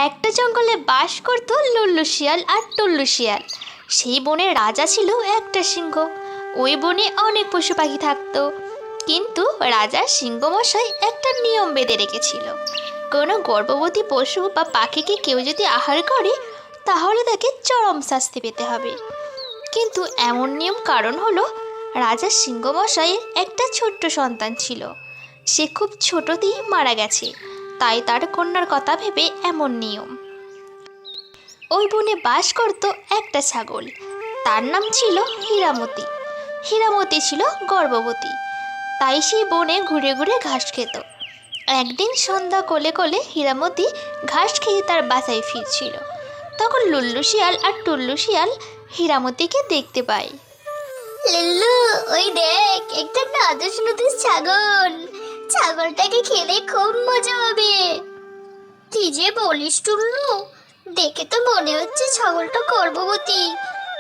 একটা জঙ্গলে বাস করত লুল্লু শিয়াল আর টুল্লু শিয়াল। সেই বনের রাজা ছিল একটা সিংহ। ওই বনে অনেক পশু পাখি থাকতো, কিন্তু রাজার সিংহমশাই একটা নিয়ম বেঁধে রেখেছিল, কোনো গর্ভবতী পশু বা পাখিকে কেউ যদি আহার করে তাহলে তাকে চরম শাস্তি পেতে হবে। কিন্তু এমন নিয়ম কারণ হলো রাজার সিংহমশাইয়ের একটা ছোট্ট সন্তান ছিল, সে খুব ছোটতেই মারা গেছে, তাই তার কন্যার কথা ভেবে এমন নিয়ম। ওই বনে বাস করত একটা ছাগল, তার নাম ছিল হীরামতি। হীরামতি ছিল গর্ভবতী, তাই সেই বনে ঘুরে ঘুরে ঘাস খেত। একদিন সন্ধ্যা কোলে কোলে হীরামতি ঘাস খেয়ে তার বাসায় ফিরছিল। তখন লুল্লু শিয়াল আর টুল্লু শিয়াল হীরামতিকে দেখতে পায়। লুল্লু, ওই দেখ একটা নাদুস নুদুস ছাগল, ছাগলটাকে খেলে খুব মজা হবে। কি যে বলিস টুল্লু, দেখে তো মনে হচ্ছে ছাগলটা গর্ভবতী,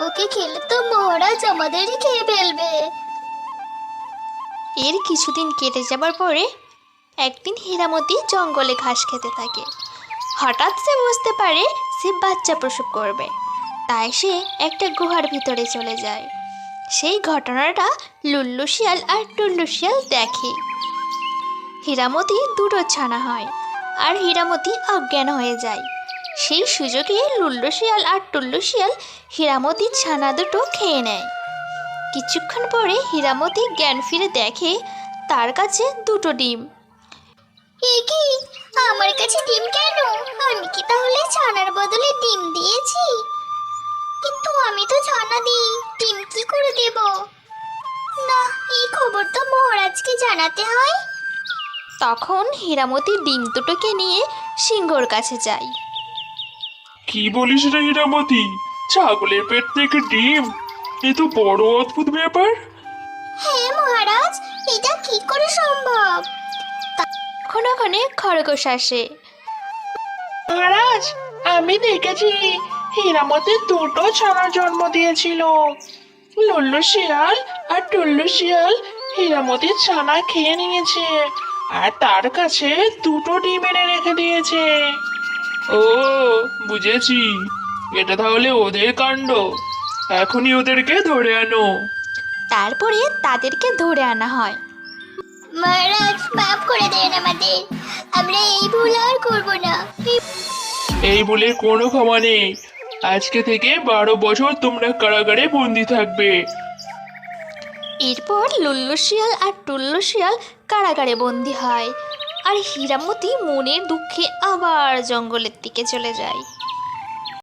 ওকে খেলে তো মহারাজ আমাদেরই খেয়ে ফেলবে। এর কিছুদিন কেটে যাবার পরে একদিন হীরামতি জঙ্গলে ঘাস খেতে থাকে। হঠাৎ সে বুঝতে পারে সে বাচ্চা প্রসব করবে, তাই সে একটা গুহার ভিতরে চলে যায়। সেই ঘটনাটা লুল্লু শিয়াল আর টুল্লু শিয়াল দেখে। হীরামতি দুটো ছানা হয় আর হীরামতি অজ্ঞান হয়ে যায়। সেই সুযোগে লুল্লু শিয়াল আর টুল্লু শিয়াল হীরামতির ছানা দুটো খেয়ে নেয়। কিছুক্ষণ পরে হীরামতি জ্ঞান ফিরে দেখে তার কাছে দুটো ডিম। এ কি, আমার কাছে ডিম কেন? আমি কি তাহলে ছানার বদলে ডিম দিয়েছি? কিন্তু আমি তো ছানা দিই, ডিম কি করে দেব? না, এই খবর তো মহারাজকে জানাতে হয়। তখন হীরামতি ডিম দুটোকে নিয়ে সিংহর কাছে যায়। কি বলিস রে হীরামতি, ছাগলের পেট থেকে ডিম? এ তো বড় অদ্ভুত ব্যাপার। হ্যাঁ মহারাজ, এটা কি করে সম্ভব? ক্ষণে খরগোশ আসে। মহারাজ, আমি দেখেছি হীরামতি দুটো ছানা জন্ম দিয়েছিল। লুল্লু শিয়াল আর টুল্লু শিয়াল হীরামতির ছানা খেয়ে নিয়েছে আর তার কাছে দুটো ডিম এনে রেখে দিয়েছে। ও, বুঝেছি, এটা তাহলে ওদের কাণ্ড। এখনই ওদেরকে ধরে আনো। তারপরে তাদেরকে ধরে আনা হয়। মহারাজ, মাফ করে দেন আমাদের, আমরা এই ভুল আর করবো না। এই বলে কোনো ক্ষমা নেই। আজকে থেকে 12 বছর তোমরা কারাগারে বন্দি থাকবে। এরপর লুল্লু শিয়াল আর টুল্লু শিয়াল কারাগারে বন্দি হয় আর হীরামতি মনের দুঃখে আবার জঙ্গলের দিকে চলে যায়।